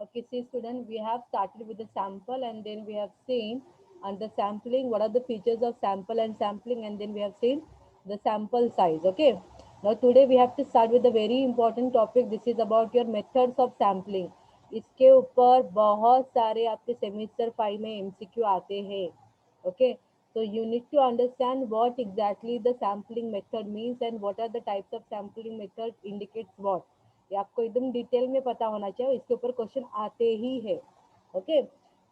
Okay, see student, we have started with the sample and then we have seen under sampling what are the features of sample and sampling, and then we have seen the sample size. Okay, now today we have to start with a very important topic. This is about your methods of sampling. इसके ऊपर बहुत सारे आपके semester 5 में MCQ आते हैं. Okay, so you need to understand what exactly the sampling method means and what are the types of sampling method indicates what. ये आपको एकदम डिटेल में पता होना चाहिए, इसके ऊपर क्वेश्चन आते ही है. Okay,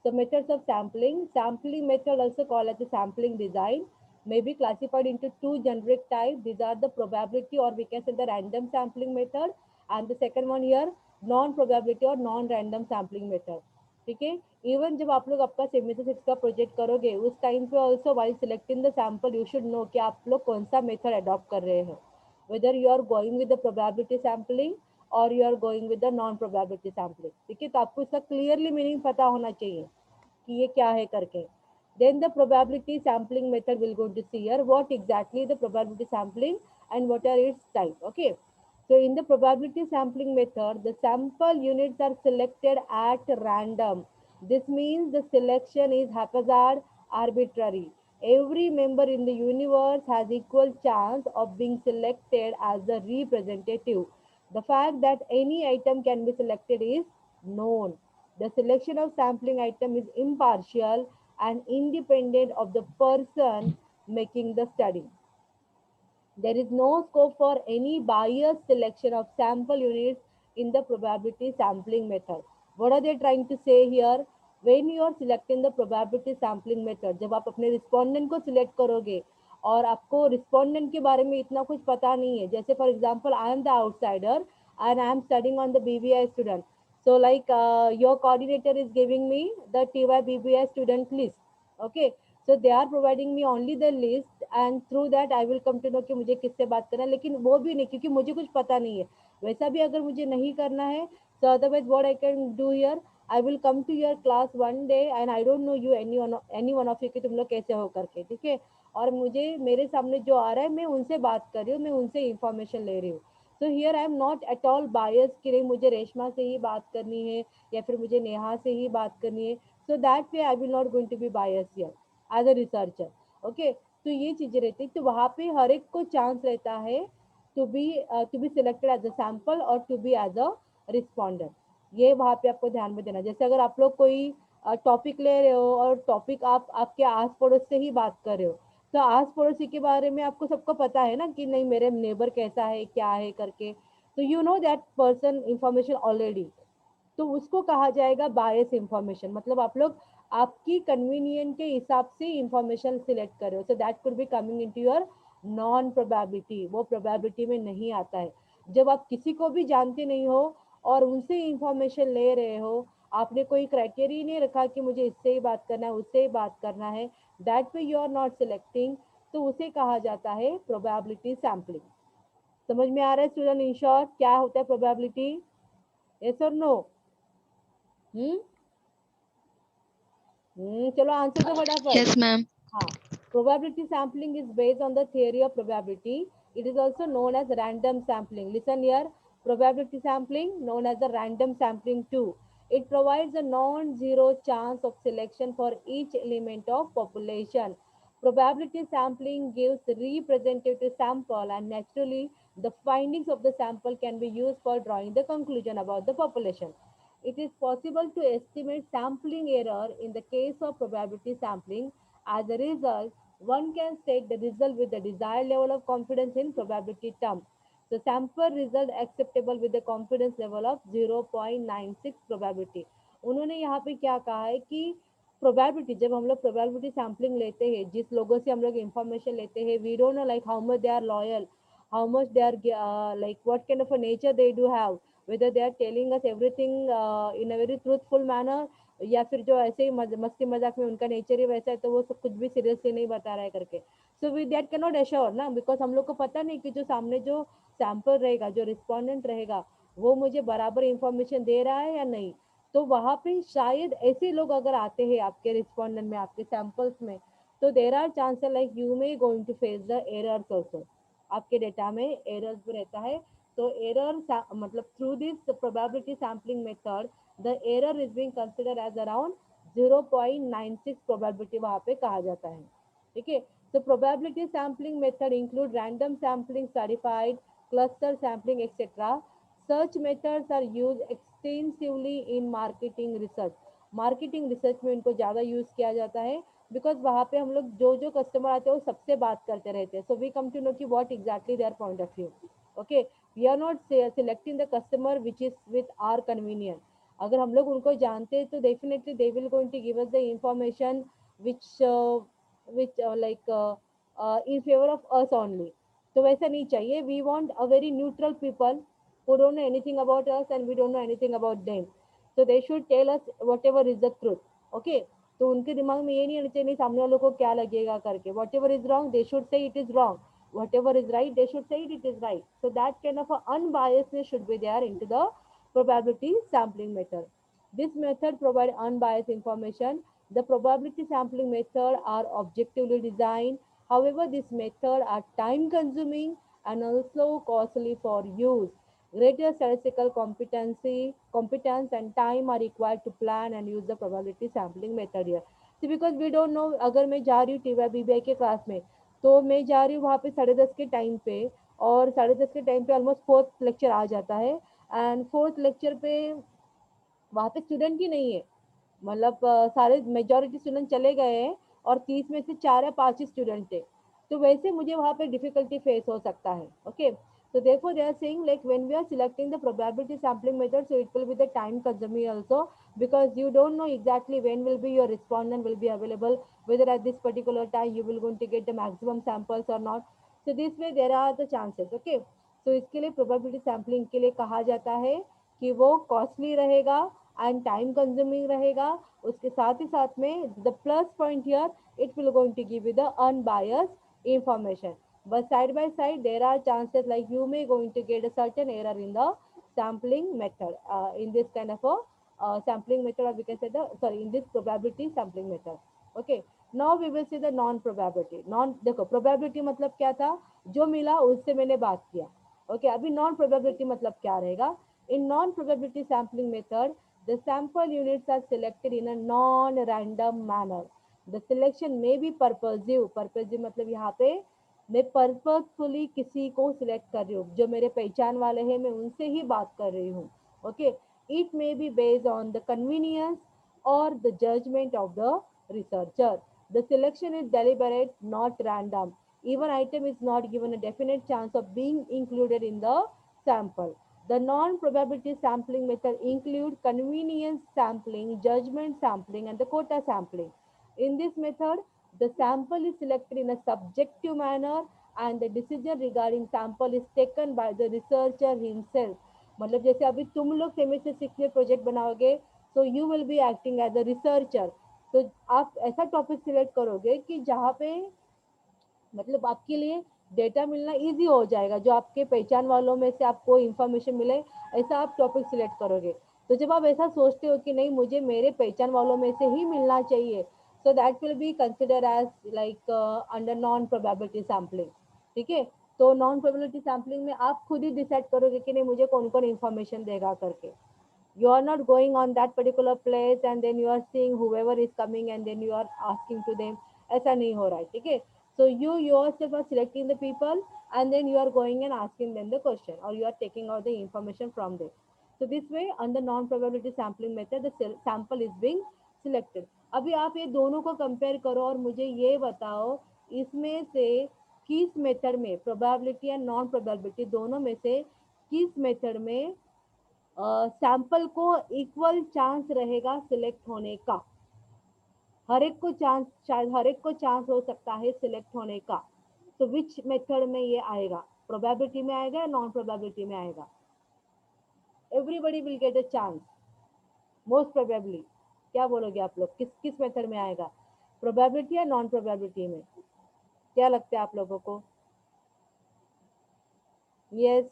so methods of sampling method also called as the sampling design may be classified into two generic types. These are the probability or we can say the random sampling method, and the second one here non probability or non random sampling method. ठीक है, even जब आप लोग आपका semester 6 का project करोगे उस time पे also while selecting the sample you should know कि आप लोग कौन सा मेथड अडॉप्ट कर रहे हैं, whether you are going with the probability sampling or you are going with the non probability sampling. ठीक है, तो आपको इसका क्लियरली मीनिंग पता होना चाहिए कि ये क्या है करके. Then the probability sampling method will go to see here what exactly the probability sampling and what are its type. Okay, so in the probability sampling method the sample units are selected at random. This means the selection is haphazard, arbitrary. Every member in the universe has equal chance of being selected as the representative. The fact that any item can be selected is known. The selection of sampling item is impartial and independent of the person making the study. There is no scope for any biased selection of sample units in the probability sampling method. What are they trying to say here? When you are selecting the probability sampling method, जब आप अपने respondent को select करोगे और आपको respondent के बारे में इतना कुछ पता नहीं है, जैसे for example I am the outsider and I am studying on the BBI student. So like your coordinator is giving me the TY BBI student list. Okay, so they are providing me only the list and through that I will come to know कि मुझे किससे बात करना है, लेकिन वो भी नहीं क्योंकि मुझे कुछ पता नहीं है. वैसा भी अगर मुझे नहीं करना है so otherwise what I can do here, I will come to your class one day and I don't know you any one of you कि तुम लोग कैसे हो करके. ठीक है, और मुझे मेरे सामने जो आ रहा है मैं उनसे बात कर रही हूँ, मैं उनसे इंफॉर्मेशन ले रही हूँ. So here I am not at all bias कि नहीं मुझे रेशमा से ही बात करनी है या फिर मुझे नेहा से ही बात करनी है. So that way I will not going to be bias here as a researcher. Okay, तो ये चीजें रहती है, तो वहाँ पे हर एक को चांस रहता है to be selected as a sample और to be as a responder. ये वहाँ पे आपको ध्यान में देना. जैसे अगर आप लोग कोई टॉपिक ले रहे हो और टॉपिक आप आपके आस पड़ोस से ही बात कर रहे हो, तो आस पड़ोसी के बारे में आपको सबको पता है ना कि नहीं मेरे नेबर कैसा है क्या है करके, तो you know that person information already, तो उसको कहा जाएगा बायस इंफॉर्मेशन. मतलब आप लोग आपकी कन्वीनियंट के हिसाब से इंफॉर्मेशन सिलेक्ट कर रहे हो, so that could be coming into your non probability. वो प्रोबेबिलिटी में नहीं आता है. जब आप किसी को भी जानते नहीं हो और उनसे इंफॉर्मेशन ले रहे हो, आपने कोई क्राइटेरिया नहीं रखा कि मुझे इससे ही बात करना है उससे ही बात करना है, that way you are not selecting, तो उसे कहा जाता है प्रोबेबिलिटी सैम्पलिंग. समझ में आ रहा है स्टूडेंट इन शॉर्ट क्या होता है प्रोबेबिलिटी? यस और नो? हम्म चलो आंसर दो फटाफट. Yes, ma'am. हाँ, probability sampling is based on the theory of probability. It is also known as random sampling. Listen here, probability sampling known as the random sampling too. It provides a non-zero chance of selection for each element of population. Probability sampling gives representative sample and naturally the findings of the sample can be used for drawing the conclusion about the population. It is possible to estimate sampling error in the case of probability sampling. As a result, one can state the result with the desired level of confidence in probability term. So sample result acceptable with the confidence level of 0.96 probability. उन्होंने यहाँ पे क्या कहा है कि probability, जब हम लोग प्रोबेबिलिटी सैम्पलिंग लेते हैं, जिस लोगों से हम लोग इंफॉर्मेशन लेते हैं, we don't know like how much they are loyal, how much they are like what kind of a nature they do have, whether they are telling us everything in a very truthful manner, या फिर जो ऐसे ही मस्ती मजाक में उनका nature ही वैसा है तो वो सब कुछ भी सीरियसली नहीं बता रहा है करके. So we that can not assure ना, बिकॉज हम लोग को पता नहीं कि जो सामने जो सैंपल रहेगा जो रिस्पोंडेंट रहेगा वो मुझे बराबर इंफॉर्मेशन दे रहा है या नहीं. तो वहाँ पे शायद ऐसे लोग अगर आते हैं आपके रिस्पोंडेंट में आपके सैंपल्स में, तो there are chances like you may going to face the errors also. आपके डेटा में एरर्स भी रहता है. So error मतलब through this probability sampling method, the error is being considered as around 0.96 probability वहाँ पे कहा जाता है. ठीक है. So probability sampling method include random sampling, stratified, cluster sampling, etc. Such methods are used extensively in marketing research. Marketing research में इनको ज़्यादा यूज़ किया जाता है, बिकॉज वहाँ पे हम लोग जो जो कस्टमर आते हैं वो सबसे बात करते रहते हैं. So we come to know कि what exactly their point of view. Okay, we are not selecting the customer which is with our convenient. अगर हम लोग उनको जानते हैं तो definitely they will going to give us the information which which like in favour of us only. तो वैसा नहीं चाहिए. We want a very neutral people who don't know anything about us and we don't know anything about them. So they should tell us whatever is the truth. Okay. तो उनके दिमाग में ये नहीं आना चाहिए नहीं सामने वालों को क्या लगेगा करके. Whatever is wrong they should say it is wrong. Whatever is right they should say it is right. So that kind of a unbiasedness should be there into the probability sampling method. This method provides unbiased information. The probability sampling method are objectively designed. However, this method are time consuming and also costly for use. Greater statistical competence and time are required to plan and use the probability sampling method here. See, because we don't know, अगर मैं जा रही हूँ TY BBI के class में, तो मैं जा रही हूँ वहाँ पे 10:30 के टाइम पे, और 10:30 के टाइम पे ऑलमोस्ट फोर्थ लेक्चर आ जाता है, एंड फोर्थ लेक्चर पे वहाँ पे स्टूडेंट ही नहीं है. मतलब सारे मेजोरिटी स्टूडेंट चले गए हैं और 30 में से 4 या 5 ही स्टूडेंट थे. तो वैसे मुझे वहाँ पे डिफिकल्टी फेस हो सकता है. Okay. So therefore they are saying like when we are selecting the probability sampling method, so it will be the time consuming also, because you don't know exactly when will be your respondent will be available, whether at this particular time you will going to get the maximum samples or not. So this way there are the chances. Okay. So इसके लिए probability sampling के लिए कहा जाता है कि वो costly रहेगा एंड टाइम कंज्यूमिंग रहेगा. उसके साथ ही साथ में the plus point here, it will going to give you the unbiased information. But side by side, there are chances like you may going to get a certain error in the sampling method. In this kind of a sampling method, or we can say the sorry in this probability sampling method. Okay. Now we will see the non probability. Non देखो probability मतलब क्या था, जो मिला उससे मैंने बात किया. Okay. अभी non probability मतलब क्या रहेगा. In non probability sampling method, the sample units are selected in a non-random manner. The selection may be purposive. Purposive मतलब यहाँ पे मैं पर्पसफुली किसी को सिलेक्ट कर रही हूँ, जो मेरे पहचान वाले हैं मैं उनसे ही बात कर रही हूँ. Okay. It may be based on the convenience और the judgment of the researcher. The selection is deliberate, not random. Even item is not given a definite chance of being included in the sample. The non-probability sampling method include convenience sampling, judgment sampling, and the quota sampling. In this method, the sample is selected in a subjective manner and the decision regarding sample is taken by the researcher himself. मतलब जैसे अभी तुम लोग semester 6 में project बनाओगे, so you will be acting as a researcher. तो आप ऐसा टॉपिक सिलेक्ट करोगे कि जहाँ पे मतलब आपके लिए डेटा मिलना इजी हो जाएगा, जो आपके पहचान वालों में से आपको इंफॉर्मेशन मिले, ऐसा आप टॉपिक सिलेक्ट करोगे. तो जब आप ऐसा सोचते हो कि नहीं मुझे मेरे पहचान वालों में से ही मिलना चाहिए, so that will be consider as like under non probability sampling. ठीक है. तो नॉन प्रोबेबिलिटी सैम्पलिंग में आप खुद ही डिसाइड करोगे कि नहीं मुझे कौन कौन इन्फॉर्मेशन देगा करके. You are not going on that particular place and then you are seeing whoever is coming and then you are asking to them. ऐसा नहीं हो रहा है. ठीक है. So you yourself are selecting the people and then you are going and asking them the question, or you are taking out the information from them. So this way under non probability sampling method the sample is being selected. अभी आप ये दोनों को compare करो और मुझे ये बताओ इसमें से किस मेथड में प्रोबेबिलिटी एंड नॉन प्रोबेबिलिटी दोनों में से किस मेथड में सैंपल को इक्वल चांस रहेगा सिलेक्ट होने का. हर एक को चांस, शायद हर एक को चांस हो सकता है सिलेक्ट होने का. तो विच मेथड में ये आएगा, प्रोबेबिलिटी में आएगा या नॉन प्रोबेबिलिटी में आएगा. Everybody will get a chance most probably. क्या बोलोगे आप लोग, किस किस मेथड में आएगा, प्रोबेबिलिटी या नॉन प्रोबेबिलिटी में, क्या लगता है आप लोगों को. यस.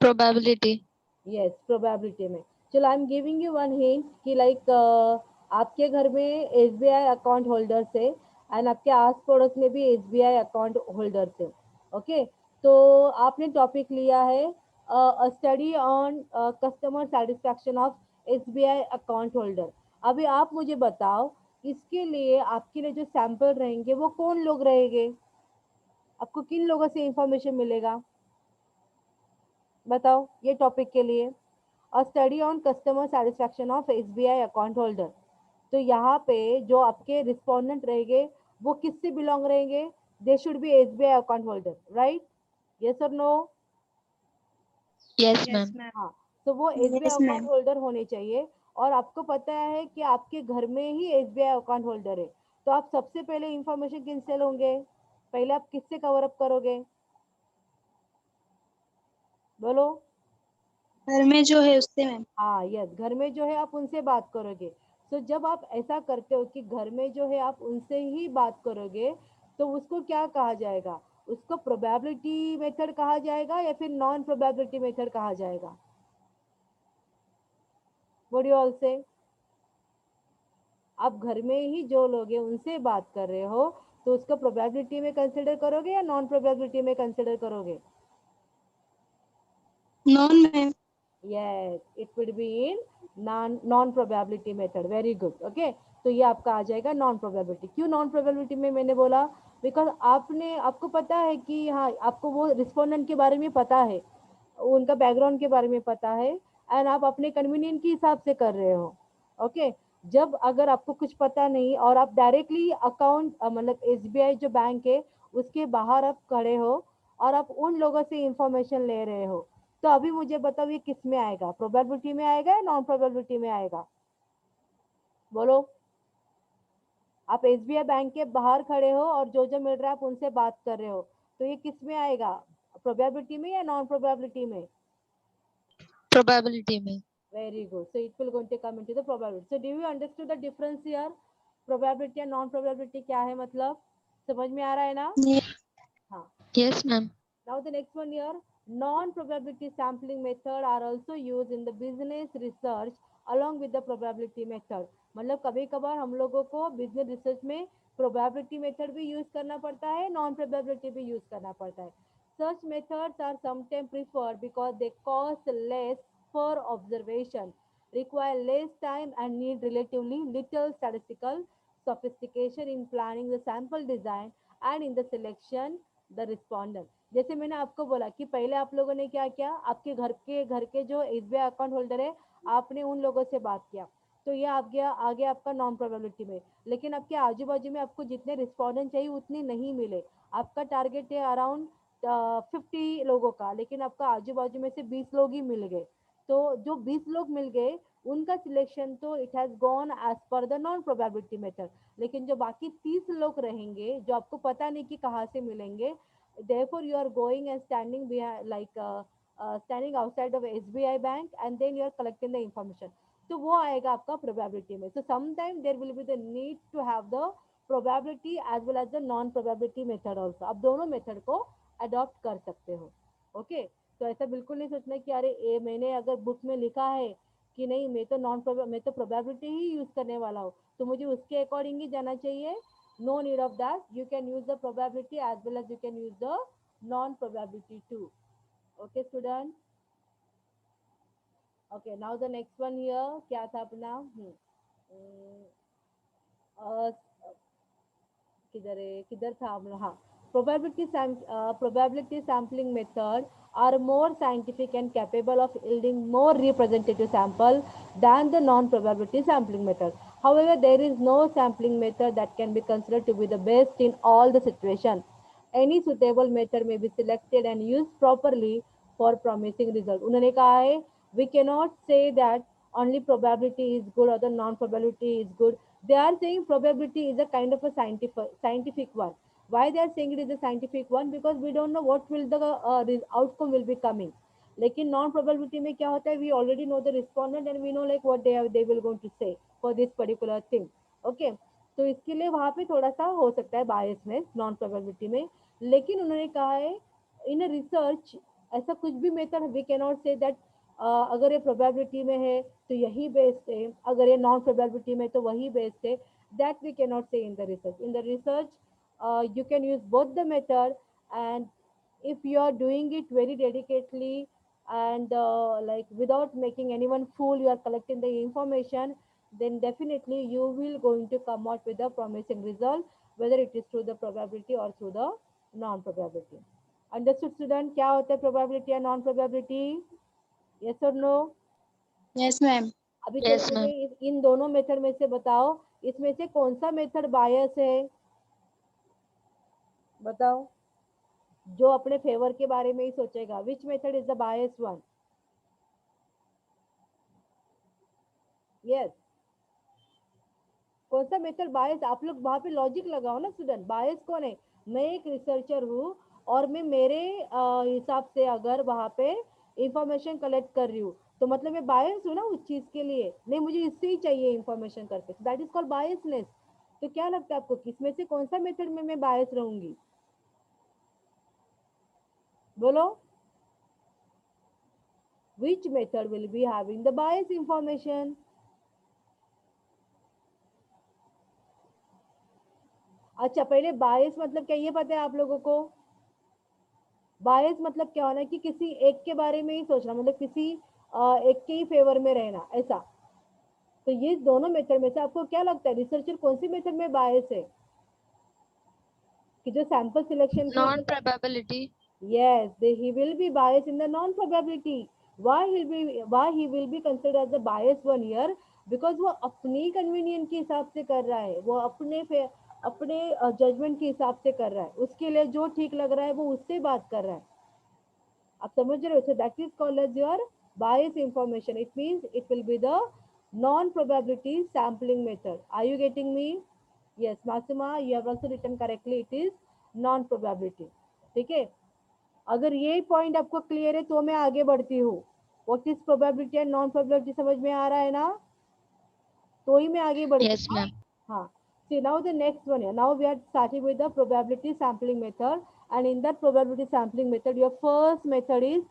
प्रोबेबिलिटी. यस प्रोबेबिलिटी में. चलो I am giving you one hint कि लाइक आपके घर में एसबीआई अकाउंट होल्डर से एंड आपके आस पड़ोस में भी एसबीआई अकाउंट होल्डर से. ओके. तो आपने टॉपिक लिया है study on customer satisfaction of SBI account holder. अभी आप मुझे बताओ, इसके लिए आपके लिए जो सैंपल रहेंगे वो कौन लोग रहेंगे? आपको किन लोगों से इंफॉर्मेशन मिलेगा? बताओ ये टॉपिक के लिए। और study on customer satisfaction of SBI account holder, तो यहाँ पे जो आपके रिस्पोंडेंट रहेंगे वो किससे बिलोंग रहेंगे? They should be SBI account holder, right? Yes और no? Yes, Yes, ma'am. ma'am. हाँ, तो वो SBI Yes, account ma'am. Holder होने चाहिए। और आपको पता है कि आपके घर में ही एसबीआई अकाउंट होल्डर है, तो आप सबसे पहले इंफॉर्मेशन किनसे लोगे? पहले आप किससे कवर अप करोगे? बोलो। घर में जो है उससे मैम। हाँ यस, घर में जो है आप उनसे बात करोगे। तो जब आप ऐसा करते हो कि घर में जो है आप उनसे ही बात करोगे, तो उसको क्या कहा जाएगा? उसको प्रोबेबिलिटी मेथड कहा जाएगा या फिर नॉन प्रोबेबिलिटी मेथड कहा जाएगा? व्हाट डू यू ऑल से? आप घर में ही जो लोग हैं उनसे बात कर रहे हो, तो उसको प्रोबेबिलिटी में कंसिडर करोगे या नॉन प्रोबेबिलिटी में कंसिडर करोगे? Non ma'am. Yes, it would be in non probability method. Very good. Okay, तो ये आपका आ जाएगा नॉन प्रोबेबिलिटी। क्यों नॉन प्रोबेबिलिटी में मैंने बोला? बिकॉज आपको पता है कि हाँ, आपको वो रिस्पोंडेंट के बारे में पता है, उनका बैकग्राउंड के बारे में पता है, एंड आप अपने कन्वीनियंट के हिसाब से कर रहे हो। ओके, जब अगर आपको कुछ पता नहीं और आप डायरेक्टली अकाउंट मतलब एसबीआई जो बैंक है उसके बाहर आप खड़े हो और आप उन लोगों से इंफॉर्मेशन ले रहे हो, तो अभी मुझे बताओ ये किस में आएगा? प्रोबेबिलिटी में आएगा या नॉन प्रोबेबिलिटी में आएगा? बोलो। आप एसबीआई बैंक के बाहर खड़े हो और जो जो मिल रहा है आप उनसे बात कर रहे हो, तो ये किस में आएगा? प्रोबेबिलिटी में या नॉन प्रोबेबिलिटी में? Probability में. Very good. So it will going to come into the probability. So do you understood the difference here? Probability and non probability क्या है मतलब? समझ में आ रहा है ना? हाँ। Yes, ma'am. Now the next one here, non-probability sampling method are also used in the business research along with the probability method. मतलब कभी कभार हम लोगों को बिजनेस रिसर्च में प्रोबेबिलिटी मेथड भी यूज करना पड़ता है, नॉन प्रोबेबिलिटी भी यूज करना पड़ता है। Such methods are sometimes preferred because they cost less per observation, require less time and need relatively little statistical sophistication in planning the sample design and in the selection the respondent। जैसे मैंने आपको बोला कि पहले आप लोगों ने क्या किया, आपके घर के जो एसबीआई अकाउंट होल्डर है, आपने उन लोगों से बात किया, तो ये आ गया आगे आपका नॉन प्रोबेबिलिटी में। लेकिन आपके आजू बाजू में आपको जितने रिस्पॉन्डेंट चाहिए उतने नहीं मिले। आपका टारगेट है अराउंड 50 लोगों का, लेकिन आपका आजू बाजू में से 20 लोग ही मिल गए। तो जो 20 लोग मिल गए उनका सिलेक्शन तो it has gone as per the non probability method. लेकिन जो बाकी 30 लोग रहेंगे जो आपको पता नहीं कि कहाँ से मिलेंगे, therefore you are going and standing behind standing outside of SBI bank and then you are collecting the information, तो वो आएगा आपका प्रोबेबिलिटी में। so sometime there will be the need to have the probability as well as the non probability method also। आप दोनों method को adopt कर सकते हो। ओके, तो ऐसा बिल्कुल नहीं सोचना कि अरे ये मैंने अगर बुक में लिखा है कि नहीं मैं तो प्रोबेबिलिटी ही यूज करने वाला हूँ, तो मुझे उसके अकॉर्डिंग ही जाना चाहिए। No need of that. You can use the probability as well as you can use the non-probability too. Okay, student. Okay, now the next one here. क्या था अपना? अ, किधर था हम लोग? हाँ, probability sampling method are more scientific and capable of yielding more representative sample than the non-probability sampling method. However, there is no sampling method that can be considered to be the best in all the situation. Any suitable method may be selected and used properly for promising result। उन्होंने कहा है we cannot say that only probability is good or the non probability is good। they are saying probability is a kind of a scientific one। why they are saying it is a scientific one? because we don't know what will the outcome will be coming। लेकिन non probability में क्या होता है, we already know the respondent and we know like what they will going to say for this particular thing. Okay, तो इसके लिए वहां पे थोड़ा सा हो सकता है बायसनेस नॉन प्रोबेबिलिटी में। लेकिन उन्होंने कहा है इन रिसर्च ऐसा कुछ भी method we can not say that अगर ये प्रोबेबिलिटी में है तो यही बेस्ड है, अगर ये नॉन प्रोबेबिलिटी में तो वही बेस्ड है। दैट वी कैन नॉट से in the research. In the research you can use both the method, and if you are doing it very dedicatedly and like without making anyone fool, you are collecting the information, then definitely you will going to come out with a promising result, whether it is through the probability or through the non probability. Understood student, क्या होता है probability या non probability? Yes or no? Yes, ma'am. अभी चलो Yes, मुझे ma'am. इन दोनों method में से बताओ, इसमें से कौन सा मेथड बायस है? बताओ, जो अपने फेवर के बारे में ही सोचेगा. Which method is the bias one? Yes, कौन सा मेथड बायस? आप लोग वहां पे लॉजिक लगाओ ना स्टूडेंट. बायस कौन है? मैं एक रिसर्चर हूँ और मैं मेरे हिसाब से अगर वहां पे इंफॉर्मेशन कलेक्ट कर रही हूँ, तो मतलब मैं बायस हूँ ना उस चीज के लिए. नहीं, मुझे इससे ही चाहिए इंफॉर्मेशन करके, दैट इज कॉल्ड बायसनेस. तो क्या लगता है आपको, किसमें से कौन सा मेथड में मैं बायस रहूंगी? बोलो, which method will be having the bias information? अच्छा, पहले बायस मतलब क्या ये पता है आप लोगों को? बायस मतलब क्या होना है कि किसी एक के बारे में ही सोचना, मतलब किसी एक के ही फेवर में रहना, ऐसा. तो ये दोनों मेथड में से आपको क्या लगता है, रिसर्चर कौन सी मेथड में बायस है? कि जो सैंपल सिलेक्शन के जो, Non-probability. yes, he will be biased in the non-probability. Why he will be considered as the biased one here? Because वो अपनी कन्वीनियंट के हिसाब से कर रहा है, वो अपने जजमेंट के हिसाब से कर रहा है, उसके लिए जो ठीक लग रहा है वो उससे बात कर रहा है. आप समझ रहे हो? So that is called as your bias information. It means it will be the non-probability sampling method. Are you getting me? Yes, Masuma, you have also written correctly. It is non-probability. ठीक है. अगर ये point आपको clear है तो मैं आगे बढ़ती हूँ. What is probability and non probability समझ में आ रहा है ना? तो ही मैं आगे बढ़ती Yes, हूँ. ma'am. हाँ. See now the next one here. Now we are starting with the probability sampling method, and in that probability sampling method, your first method is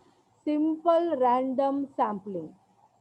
simple random sampling.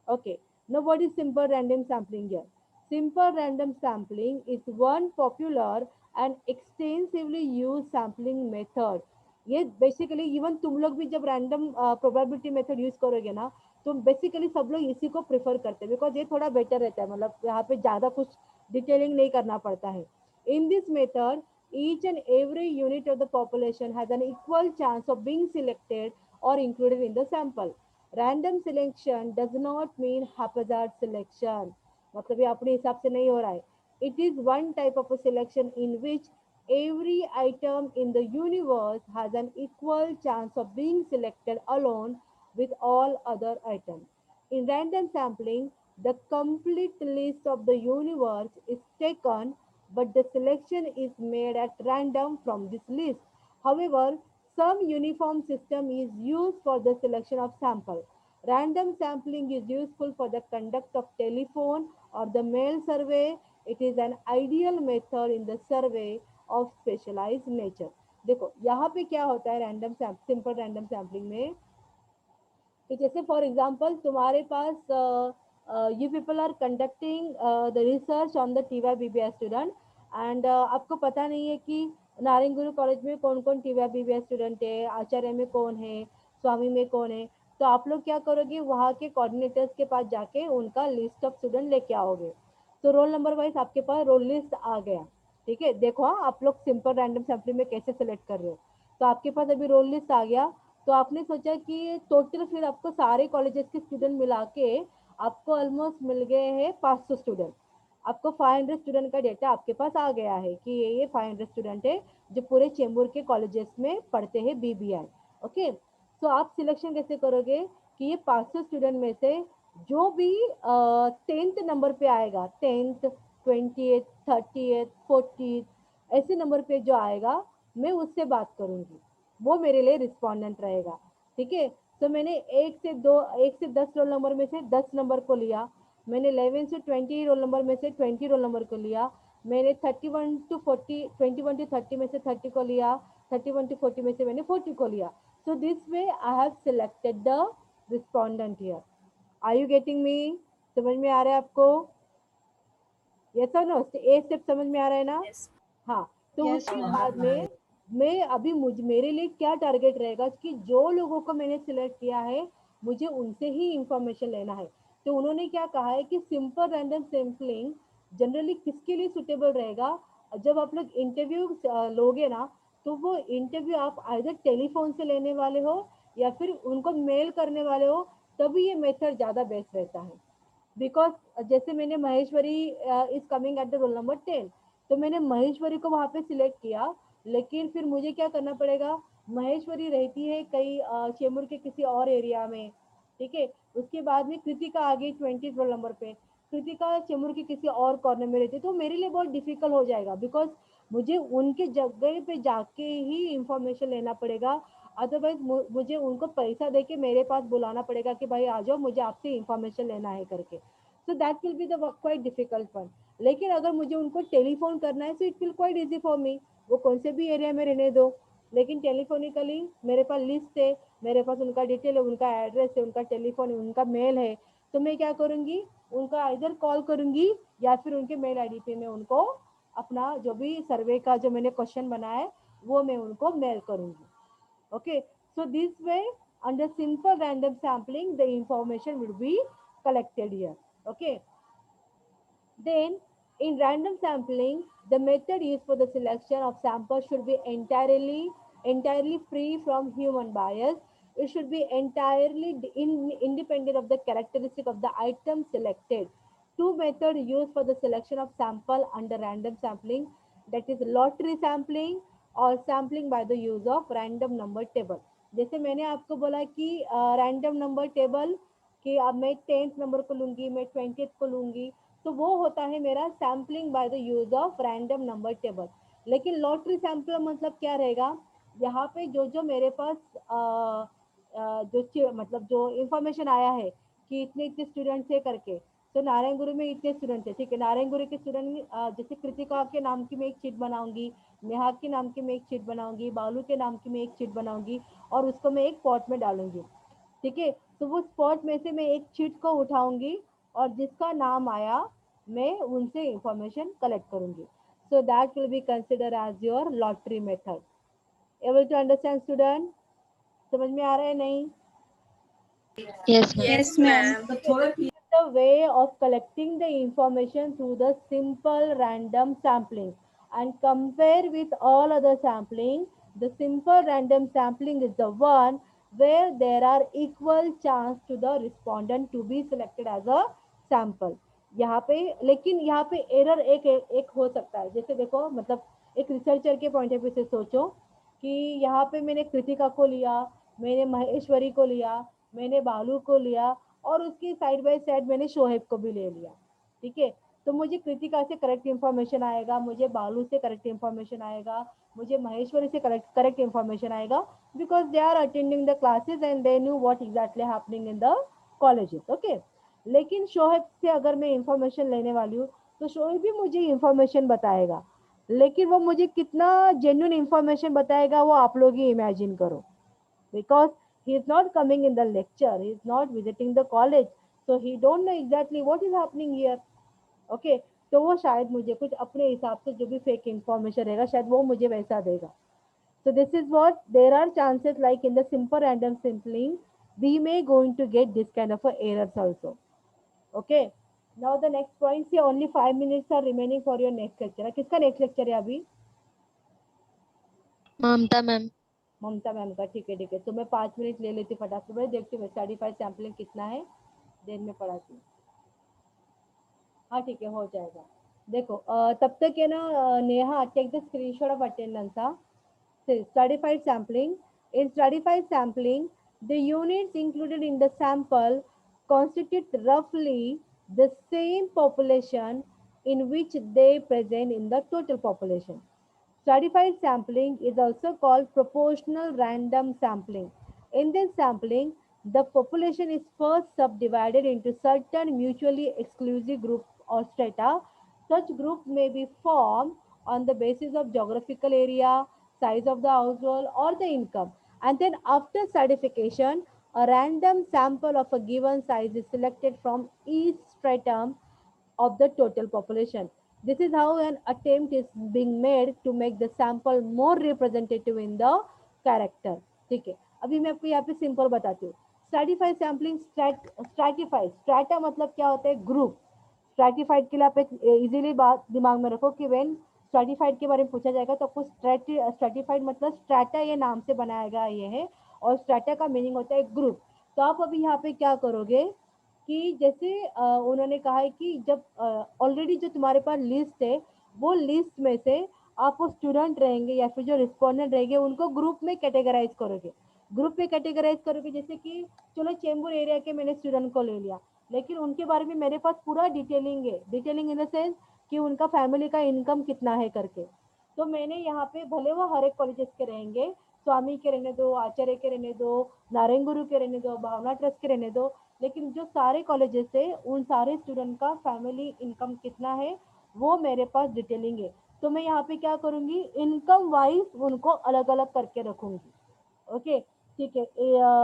Okay. Now what is simple random sampling here? Simple random sampling is one popular and extensively used sampling method. ये basically even तुम लोग भी जब random probability method use करोगे ना, तो basically सब लोग इसी को प्रेफर करते हैं, बिकॉज ये थोड़ा बेटर रहता है, मतलब यहाँ पे ज्यादा कुछ डिटेलिंग नहीं करना पड़ता है. In this method each and every unit of the population has an equal chance of being selected or included in the sample. Random selection does not mean haphazard selection. मतलब ये अपने हिसाब से नहीं हो रहा है. It is one type of a selection in which every item in the universe has an equal chance of being selected alone with all other items. In random sampling, the complete list of the universe is taken, but the selection is made at random from this list. However, some uniform system is used for the selection of sample. Random sampling is useful for the conduct of telephone or the mail survey. It is an ideal method in the survey of specialized nature. देखो यहाँ पे क्या होता है random simple random sampling में, कि जैसे for example तुम्हारे पास you people are conducting the research on the TY BBS student, and आपको पता नहीं है कि नारायण गुरु कॉलेज में कौन कौन टीवाई बीबीएस स्टूडेंट है, आचार्य में कौन है, स्वामी में कौन है. तो आप लोग क्या करोगे, वहाँ के कोऑर्डिनेटर्स के पास जाके उनका लिस्ट ऑफ स्टूडेंट लेके आओगे. तो रोल नंबर वाइज आपके पास रोल लिस्ट आ गया. ठीक है, देखो हाँ, आप लोग सिंपल रैंडम सैम्पलिंग में कैसे सेलेक्ट कर रहे हो. तो आपके पास अभी रोल लिस्ट आ गया, तो आपने सोचा कि टोटल फिर आपको सारे कॉलेजेस के स्टूडेंट मिला के आपको ऑलमोस्ट मिल गए हैं 500 स्टूडेंट. आपको 500 स्टूडेंट का डेटा आपके पास आ गया है कि ये 500 स्टूडेंट है जो पूरे चेंबूर के कॉलेजेस में पढ़ते हैं बीबीआई. ओके, तो आप सिलेक्शन कैसे करोगे कि ये 500 स्टूडेंट में से जो भी 10th नंबर पे आएगा, 10th 20th 30th 40th ऐसे नंबर पे जो आएगा, मैं उससे बात करूंगी, वो मेरे लिए रिस्पॉन्डेंट रहेगा. ठीक है, तो मैंने 1 से 10 रोल नंबर में से 10 नंबर को लिया. मैंने 11 से 20 रोल नंबर में से 20 रोल नंबर को लिया. मैंने 21 to 30 में से 30 को लिया. 31 to 40 में से मैंने 40 को लिया. So this way I have selected the respondent here. Are you getting me? समझ में आ रहा है आपको? Yes or no? A step समझ में आ रहा है ना? Yes. हाँ. तो Yes, उसके ma'am. बाद में मैं अभी मेरे लिए क्या टारगेट रहेगा कि जो लोगों को मैंने सिलेक्ट किया है मुझे उनसे ही इंफॉर्मेशन लेना है। तो उन्होंने क्या कहा है कि सिंपल रैंडम सैम्पलिंग जनरली किसके लिए सुटेबल रहेगा, जब आप लोग इंटरव्यू लोगे ना, तो वो इंटरव्यू आप आइदर टेलीफोन से लेने वाले हो या फिर उनको मेल करने वाले हो, तभी ये मेथड ज़्यादा बेस्ट रहता है। बिकॉज जैसे मैंने Maheshwari is coming at the roll number 10, तो मैंने महेश्वरी को वहाँ पे सिलेक्ट किया, लेकिन फिर मुझे क्या करना पड़ेगा, महेश्वरी रहती है कई चेंबूर के किसी और एरिया में, ठीक है। उसके बाद में कृतिका आ गई 20 रोल नंबर पे, कृतिका चेंबूर के किसी और कॉर्नर में रहती है, तो मेरे लिए बहुत डिफिकल्ट हो जाएगा, बिकॉज मुझे उनके जगह पे जाके ही इंफॉर्मेशन लेना पड़ेगा। अदरवाइज मुझे उनको पैसा दे के मेरे पास बुलाना पड़ेगा कि भाई आ जाओ मुझे आपसे इंफॉर्मेशन लेना है करके, सो that will be the quite difficult one. लेकिन अगर मुझे उनको टेलीफोन करना है, so it will quite easy for me, वो कौन से भी एरिया में रहने दो, लेकिन टेलीफोनिकली मेरे पास लिस्ट है, मेरे पास उनका डिटेल है, उनका एड्रेस है, उनका टेलीफोन है, उनका मेल है, तो मैं क्या करूँगी, उनका इधर कॉल करूँगी या फिर उनके मेल आईडी पे मैं उनको अपना जो भी सर्वे का जो मैंने क्वेश्चन बनाया है वो मैं उनको मेल करूँगी। Okay, so this way, under simple random sampling, the information will be collected here. Okay, then in random sampling, the method used for the selection of samples should be entirely free from human bias. It should be entirely independent of the characteristic of the item selected. Two methods used for the selection of sample under random sampling, that is lottery sampling और sampling by the use of random number table. जैसे मैंने आपको बोला कि random number table कि अब मैं 10th number को लूंगी, मैं 20th को लूंगी, तो वो होता है मेरा sampling by the use of random number table. लेकिन लॉटरी सैम्पलर मतलब क्या रहेगा, यहाँ पे जो जो मेरे पास मतलब जो इंफॉर्मेशन आया है कि इतने इतने स्टूडेंट्स है करके, तो नारायण गुरु में इतने स्टूडेंट है, ठीक है, नारायण गुरु के स्टूडेंट जैसे कृतिका के नाम की मैं एक शीट बनाऊंगी, नेहा के नाम की मैं एक शीट बनाऊंगी, बालू के नाम की मैं एक शीट बनाऊंगी और उसको मैं एक पॉट में डालूंगी, ठीक है। तो वो स्पॉट में से मैं एक शीट को उठाऊंगी और जिसका नाम आया मैं उनसे इंफॉर्मेशन कलेक्ट करूंगी। So that will be consider as your lottery method. Able to understand student? समझ में आ रहा है नहीं? Yes, ma'am. Yes, ma'am. This is the way of collecting the information through the simple random sampling, and compare with all other sampling, the simple random sampling is the one where there are equal chance to the respondent to be selected as a sample। यहाँ पे लेकिन यहाँ पे error एक हो सकता है, जैसे देखो मतलब एक रिसर्चर के पॉइंट ऑफ व्यू से सोचो कि यहाँ पे मैंने कृतिका को लिया, मैंने महेश्वरी को लिया, मैंने बालू को लिया और उसकी साइड बाय साइड मैंने शोहेब को भी ले लिया, ठीक है। तो मुझे कृतिका से करेक्ट इन्फॉर्मेशन आएगा, मुझे बालू से करेक्ट इन्फॉर्मेशन आएगा, मुझे महेश्वरी से करेक्ट करेक्ट इन्फॉर्मेशन आएगा, because they are attending the classes and they knew what exactly happening in the colleges, okay. लेकिन शोहेब से अगर मैं इंफॉर्मेशन लेने वाली हूँ, तो शोहेब भी मुझे इंफॉर्मेशन बताएगा, लेकिन वो मुझे कितना जेन्युइन इंफॉर्मेशन बताएगा वो आप लोग ही इमेजिन करो, because he is not coming in the lecture, he is not visiting the college, so he don't know exactly what is happening here, okay। तो वो शायद मुझे कुछ अपने हिसाब से जो भी फेक इंफॉर्मेशन रहेगा शायद वो मुझे वैसा देगा। So this is what there are chances like in the simple random sampling we may going to get this kind of a errors also, okay। Now the next point, see only 5 minutes are remaining for your next lecture। किसका next lecture है अभी? Mamta, ma'am. ममता ma'am का, ठीक है ठीक है। तो मैं 5 मिनट ले लेती हूँ फटाफट में, देखती हूँ स्टडी फाइव सैम्पलिंग कितना है, देन में पढ़ाती हूँ। हाँ ठीक है, हो जाएगा। देखो तब तक है ना, Neha take the screenshot of attendance. हाँ, stratified sampling. In stratified sampling, the units included in the sample constitute roughly the same population in which they present in the total population. Stratified sampling is also called proportional random sampling. In this sampling, the population is first subdivided into certain mutually exclusive groups or strata. Such groups may be formed on the basis of geographical area, size of the household, or the income. And then, after stratification, a random sample of a given size is selected from each stratum of the total population. This is how an attempt is being made to make the sample more representative in the character. ठीक है, अभी मैं आपको यहाँ पे simple बताती हूँ. Stratified sampling, stratified, strata मतलब क्या होता है, ग्रुप. स्ट्रैटिफाइड के लिए आप एक इजीली बात दिमाग में रखो कि व्हेन स्ट्रैटिफाइड के बारे में पूछा जाएगा तो आपको स्ट्रैटिफाइड मतलब स्ट्रैटा ये नाम से बनाया गया ये है, और स्ट्रैटा का मीनिंग होता है ग्रुप. तो आप अभी यहाँ पे क्या करोगे कि जैसे उन्होंने कहा है कि जब ऑलरेडी जो तुम्हारे पास लिस्ट है, वो लिस्ट में से आप वो स्टूडेंट रहेंगे या फिर जो रिस्पोंडेंट रहेंगे उनको ग्रुप में कैटेगराइज करोगे. ग्रुप में कैटेगराइज करोगे जैसे कि चलो चेंबूर एरिया के मैंने स्टूडेंट को ले लिया, लेकिन उनके बारे में मेरे पास पूरा डिटेलिंग है. डिटेलिंग इन द सेंस कि उनका फैमिली का इनकम कितना है करके. तो मैंने यहाँ पे भले वो हर एक कॉलेजेस के रहेंगे, स्वामी के रहने दो, आचार्य के रहने दो, नारायण गुरु के रहने दो, भावना ट्रस्ट के रहने दो, लेकिन जो सारे कॉलेजेस है उन सारे स्टूडेंट का फैमिली इनकम कितना है वो मेरे पास डिटेलिंग है. तो मैं यहाँ पे क्या करूँगी, इनकम वाइज उनको अलग अलग करके रखूँगी. ओके, ठीक है.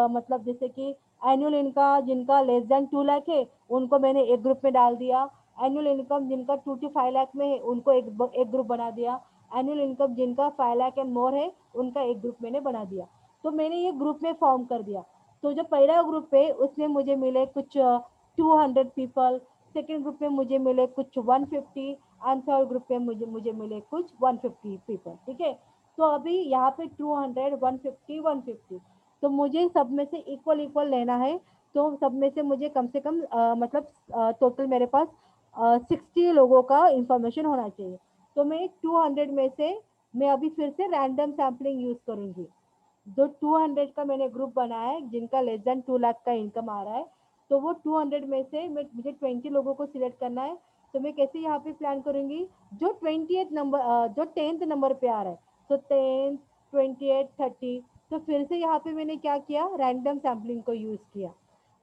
मतलब जैसे कि एनुअल इनकम जिनका लेस देन 2 लाख है उनको मैंने एक ग्रुप में डाल दिया. एनुअल इनकम जिनका 2 to 5 लाख में है उनको एक ग्रुप बना दिया. एनुअल इनकम जिनका 5 लाख एंड मोर है उनका एक ग्रुप मैंने बना दिया. तो मैंने ये ग्रुप में फॉर्म कर दिया. तो जो पहला ग्रुप है उसमें मुझे मिले कुछ 200 पीपल, सेकेंड ग्रुप में मुझे मिले कुछ 150, एंड थर्ड ग्रुप में मुझे मुझे मिले कुछ 150 पीपल. ठीक है. तो अभी यहाँ पे 200, 150, 150, तो मुझे सब में से इक्वल इक्वल लेना है. तो सब में से कम मतलब टोटल मेरे पास 60 लोगों का इंफॉर्मेशन होना चाहिए. तो मैं 200 में से मैं अभी फिर से रैंडम सैम्पलिंग यूज करूंगी. जो 200 का मैंने ग्रुप बनाया है जिनका लेस देन 2 लाख का इनकम आ रहा है, तो वो 200 में से मैं मुझे 20 लोगों को सिलेक्ट करना है. तो मैं कैसे यहाँ पे प्लान करूंगी, जो 20th नंबर जो 10th नंबर पे आ रहा है, तो 10, 28, 30, तो फिर से यहाँ पे मैंने क्या किया, रैंडम सैम्पलिंग को यूज किया.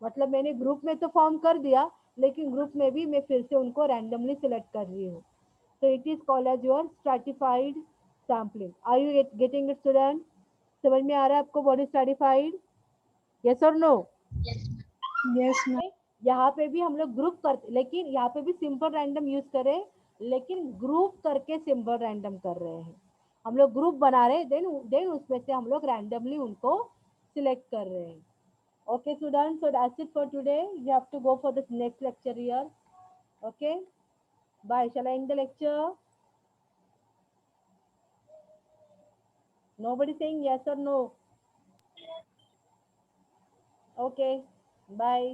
मतलब मैंने ग्रुप में तो फॉर्म कर दिया, लेकिन ग्रुप में भी मैं फिर से उनको रैंडमली सिलेक्ट कर रही हूँ. तो it is called as your stratified sampling. Are you getting it student? समझ में आ रहा है आपको बॉडी स्ट्रैटिफाइड? यस और नो? Yes, ma'am. यहाँ पे भी हम लोग ग्रुप करते, लेकिन यहाँ पे भी सिंपल रैंडम यूज करें, लेकिन ग्रुप करके सिंपल रैंडम कर रहे हैं. हम लोग ग्रुप बना रहे हैं, देन उसमें से हम लोग रैंडमली उनको सिलेक्ट कर रहे हैं. Okay student, so that's it for today. You have to go for the next lecture here. Okay, bye. Shall I end the lecture? Nobody saying yes or no? Okay, bye.